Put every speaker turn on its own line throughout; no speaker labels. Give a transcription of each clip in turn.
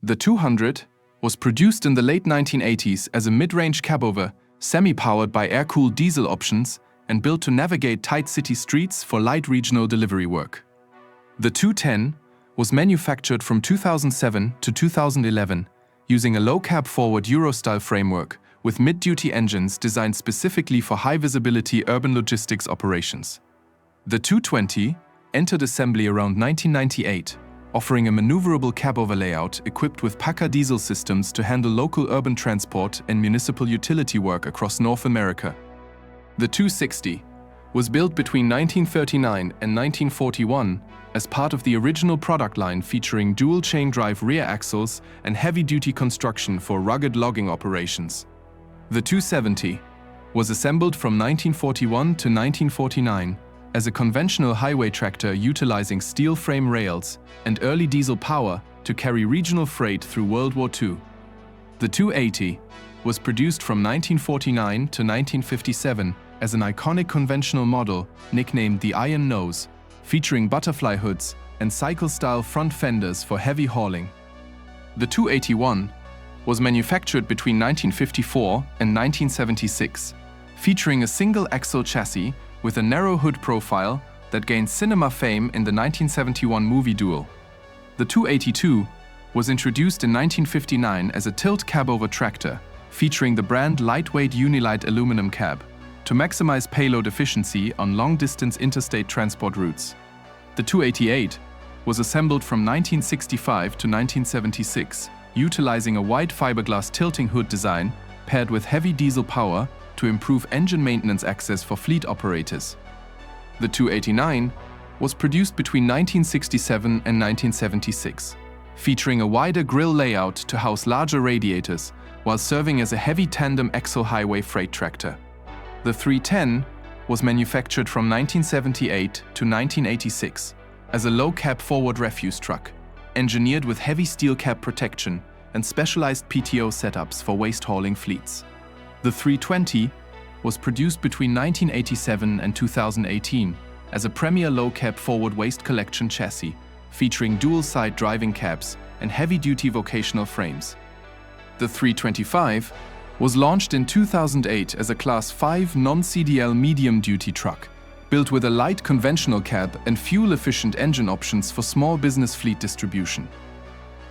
The 200 was produced in the late 1980s as a mid-range cabover, semi-powered by air-cooled diesel options and built to navigate tight city streets for light regional delivery work. The 210 was manufactured from 2007 to 2011 using a low-cab forward Euro-style framework with mid-duty engines designed specifically for high-visibility urban logistics operations. The 220 entered assembly around 1998, offering a maneuverable cabover layout equipped with Packer diesel systems to handle local urban transport and municipal utility work across North America. The 260 was built between 1939 and 1941 as part of the original product line featuring dual-chain drive rear axles and heavy-duty construction for rugged logging operations. The 270 was assembled from 1941 to 1949 as a conventional highway tractor utilizing steel frame rails and early diesel power to carry regional freight through World War II. The 280 was produced from 1949 to 1957 as an iconic conventional model nicknamed the Iron Nose, featuring butterfly hoods and cycle-style front fenders for heavy hauling. The 281 was manufactured between 1954 and 1976, featuring a single-axle chassis with a narrow hood profile that gained cinema fame in the 1971 movie Duel. The 282 was introduced in 1959 as a tilt cabover tractor, featuring the brand lightweight Unilite aluminum cab, to maximize payload efficiency on long-distance interstate transport routes. The 288 was assembled from 1965 to 1976, utilizing a wide fiberglass tilting hood design paired with heavy diesel power to improve engine maintenance access for fleet operators. The 289 was produced between 1967 and 1976, featuring a wider grille layout to house larger radiators while serving as a heavy tandem axle highway freight tractor. The 310 was manufactured from 1978 to 1986 as a low-cab forward refuse truck, engineered with heavy steel cab protection and specialized PTO setups for waste hauling fleets. The 320 was produced between 1987 and 2018 as a premier low-cab forward waste collection chassis, featuring dual-side driving cabs and heavy-duty vocational frames. The 325 was launched in 2008 as a Class 5 non-CDL medium-duty truck, built with a light conventional cab and fuel-efficient engine options for small business fleet distribution.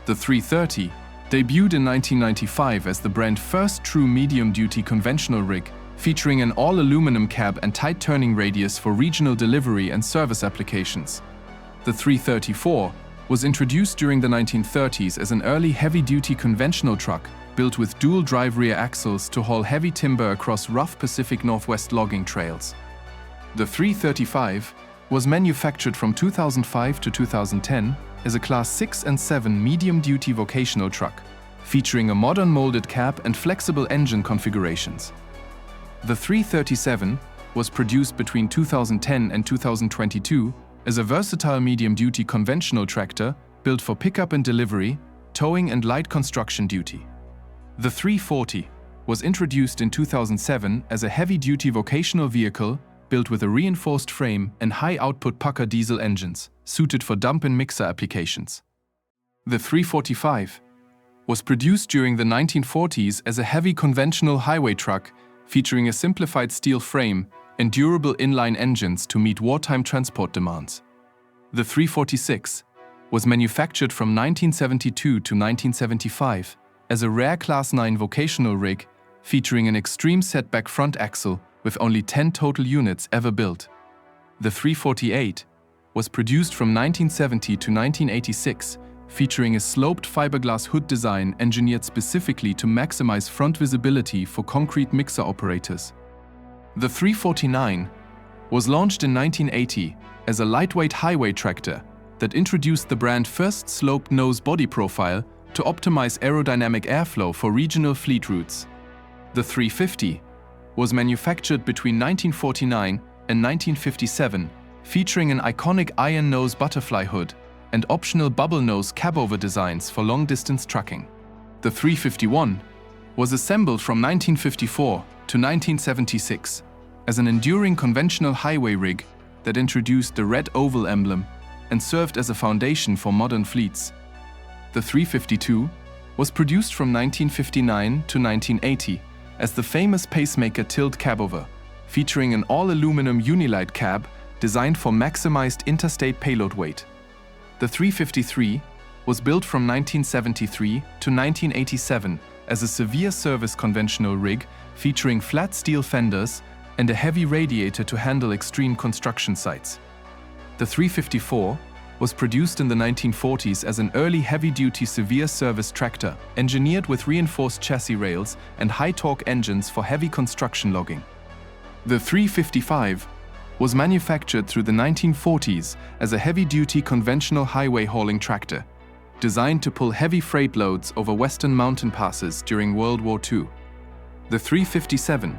The 330 debuted in 1995 as the brand's first true medium-duty conventional rig, featuring an all-aluminum cab and tight turning radius for regional delivery and service applications. The 334 was introduced during the 1930s as an early heavy-duty conventional truck built with dual-drive rear axles to haul heavy timber across rough Pacific Northwest logging trails. The 335 was manufactured from 2005 to 2010 as a Class 6 and 7 medium-duty vocational truck, featuring a modern molded cab and flexible engine configurations. The 337 was produced between 2010 and 2022 as a versatile medium-duty conventional tractor built for pickup and delivery, towing and light construction duty. The 340 was introduced in 2007 as a heavy-duty vocational vehicle built with a reinforced frame and high-output Packer diesel engines, suited for dump and mixer applications. The 345 was produced during the 1940s as a heavy conventional highway truck featuring a simplified steel frame and durable inline engines to meet wartime transport demands. The 346 was manufactured from 1972 to 1975 as a rare Class 9 vocational rig featuring an extreme setback front axle with only 10 total units ever built. The 348 was produced from 1970 to 1986, featuring a sloped fiberglass hood design engineered specifically to maximize front visibility for concrete mixer operators. The 349 was launched in 1980 as a lightweight highway tractor that introduced the brand's first sloped nose body profile to optimize aerodynamic airflow for regional fleet routes. The 350 was manufactured between 1949 and 1957, featuring an iconic iron nose butterfly hood and optional bubble nose cabover designs for long-distance trucking. The 351 was assembled from 1954 to 1976 as an enduring conventional highway rig that introduced the red oval emblem and served as a foundation for modern fleets. The 352 was produced from 1959 to 1980 as the famous pacemaker tilt cabover, featuring an all-aluminum Unilite cab designed for maximized interstate payload weight. The 353 was built from 1973 to 1987 as a severe service conventional rig featuring flat steel fenders and a heavy radiator to handle extreme construction sites. The 354 was produced in the 1940s as an early heavy-duty severe service tractor, engineered with reinforced chassis rails and high-torque engines for heavy construction logging. The 355 was manufactured through the 1940s as a heavy-duty conventional highway hauling tractor, designed to pull heavy freight loads over western mountain passes during World War II. The 357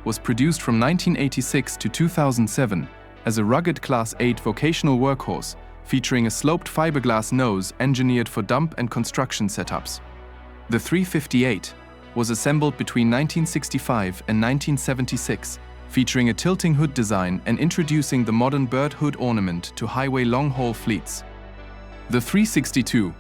was produced from 1986 to 2007 as a rugged Class 8 vocational workhorse, featuring a sloped fiberglass nose engineered for dump and construction setups. The 358 was assembled between 1965 and 1976, featuring a tilting hood design and introducing the modern bird hood ornament to highway long-haul fleets. The 362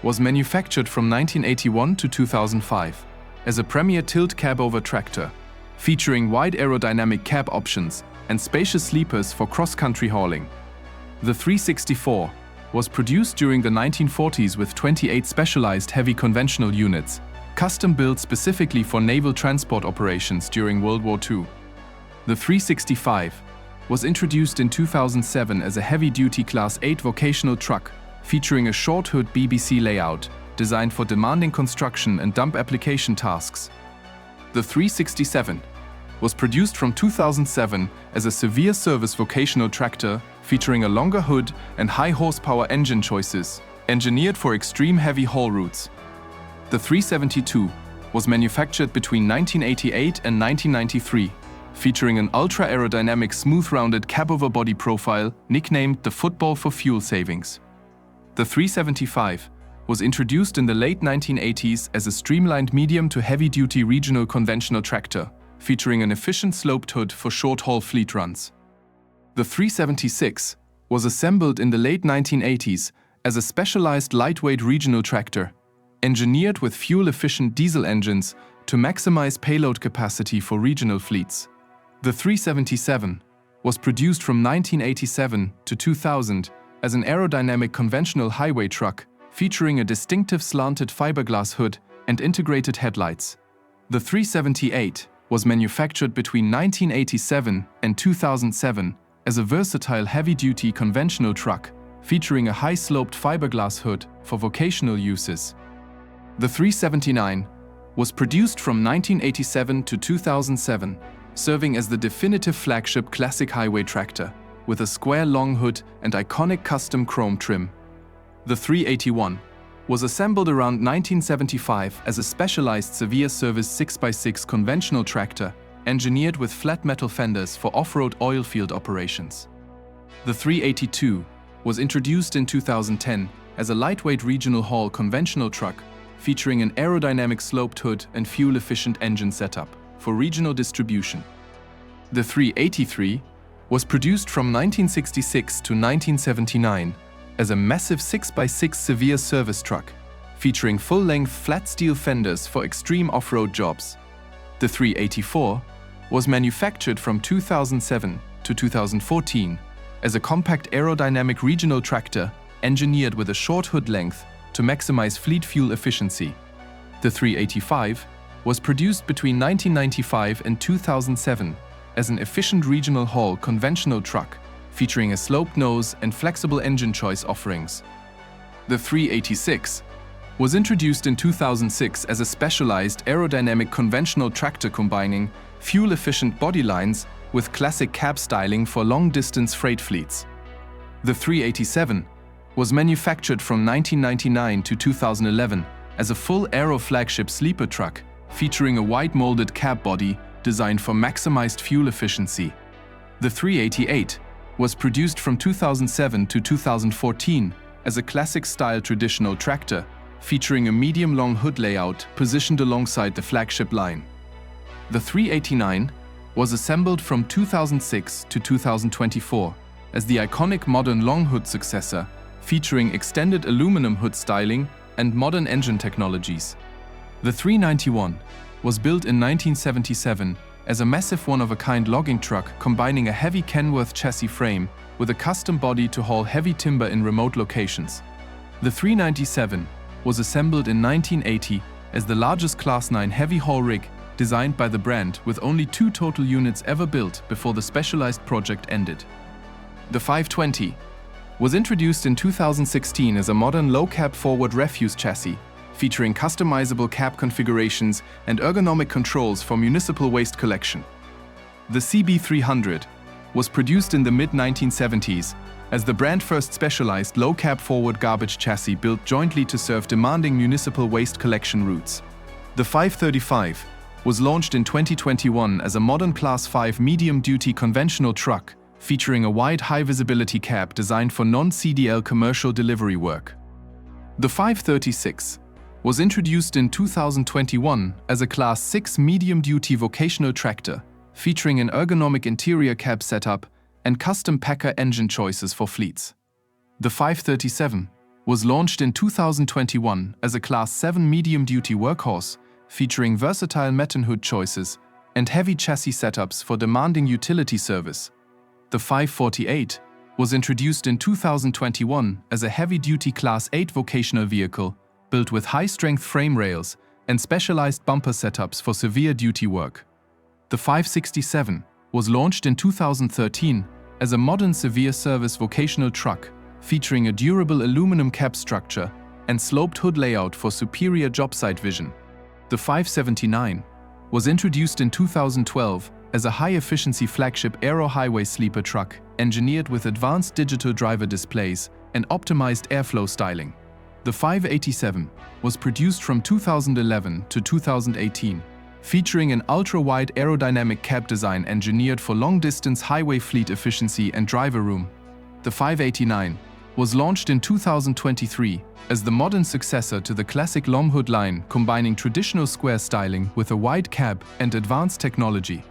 was manufactured from 1981 to 2005 as a premier tilt cabover tractor, featuring wide aerodynamic cab options and spacious sleepers for cross-country hauling. The 364 was produced during the 1940s with 28 specialized heavy conventional units, custom-built specifically for naval transport operations during World War II. The 365 was introduced in 2007 as a heavy-duty Class 8 vocational truck, featuring a short hood BBC layout designed for demanding construction and dump application tasks. The 367 was produced from 2007 as a severe service vocational tractor featuring a longer hood and high horsepower engine choices, engineered for extreme heavy haul routes. The 372 was manufactured between 1988 and 1993, featuring an ultra-aerodynamic smooth-rounded cabover body profile nicknamed the football for fuel savings. The 375 was introduced in the late 1980s as a streamlined medium to heavy-duty regional conventional tractor, featuring an efficient sloped hood for short-haul fleet runs. The 376 was assembled in the late 1980s as a specialized lightweight regional tractor, engineered with fuel-efficient diesel engines to maximize payload capacity for regional fleets. The 377 was produced from 1987 to 2000 as an aerodynamic conventional highway truck, featuring a distinctive slanted fiberglass hood and integrated headlights. The 378 was manufactured between 1987 and 2007 as a versatile heavy-duty conventional truck, featuring a high-sloped fiberglass hood for vocational uses. The 379 was produced from 1987 to 2007, serving as the definitive flagship classic highway tractor, with a square long hood and iconic custom chrome trim. The 381 was assembled around 1975 as a specialized severe service 6x6 conventional tractor, engineered with flat metal fenders for off-road oil field operations. The 382 was introduced in 2010 as a lightweight regional haul conventional truck, featuring an aerodynamic sloped hood and fuel-efficient engine setup for regional distribution. The 383 was produced from 1966 to 1979 as a massive 6x6 severe service truck, featuring full-length flat steel fenders for extreme off-road jobs. The 384 was manufactured from 2007 to 2014 as a compact aerodynamic regional tractor engineered with a short hood length to maximize fleet fuel efficiency. The 385 was produced between 1995 and 2007 as an efficient regional haul conventional truck, featuring a sloped nose and flexible engine choice offerings. The 386 was introduced in 2006 as a specialized aerodynamic conventional tractor combining fuel-efficient body lines with classic cab styling for long-distance freight fleets. The 387 was manufactured from 1999 to 2011 as a full aero flagship sleeper truck, featuring a wide-molded cab body designed for maximized fuel efficiency. The 388 was produced from 2007 to 2014 as a classic-style traditional tractor, featuring a medium-long hood layout positioned alongside the flagship line. The 389 was assembled from 2006 to 2024 as the iconic modern long hood successor, featuring extended aluminum hood styling and modern engine technologies. The 391 was built in 1977 as a massive one-of-a-kind logging truck combining a heavy Kenworth chassis frame with a custom body to haul heavy timber in remote locations. The 397 was assembled in 1980 as the largest Class 9 heavy haul rig designed by the brand, with only 2 total units ever built before the specialized project ended. The 520 was introduced in 2016 as a modern low-cab forward refuse chassis, featuring customizable cab configurations and ergonomic controls for municipal waste collection. The CB300 was produced in the mid-1970s as the brand first specialized low-cab forward garbage chassis built jointly to serve demanding municipal waste collection routes. The 535 was launched in 2021 as a modern Class 5 medium-duty conventional truck, featuring a wide high-visibility cab designed for non-CDL commercial delivery work. The 536 was introduced in 2021 as a Class 6 medium-duty vocational tractor, featuring an ergonomic interior cab setup and custom Packer engine choices for fleets. The 537 was launched in 2021 as a Class 7 medium-duty workhorse, featuring versatile Metten hood choices and heavy chassis setups for demanding utility service. The 548 was introduced in 2021 as a heavy-duty Class 8 vocational vehicle built with high-strength frame rails and specialized bumper setups for severe duty work. The 567 was launched in 2013 as a modern severe service vocational truck, featuring a durable aluminum cab structure and sloped hood layout for superior job site vision. The 579 was introduced in 2012 as a high-efficiency flagship aero highway sleeper truck, engineered with advanced digital driver displays and optimized airflow styling. The 587 was produced from 2011 to 2018, featuring an ultra-wide aerodynamic cab design engineered for long-distance highway fleet efficiency and driver room. The 589 was launched in 2023 as the modern successor to the classic long hood line, combining traditional square styling with a wide cab and advanced technology.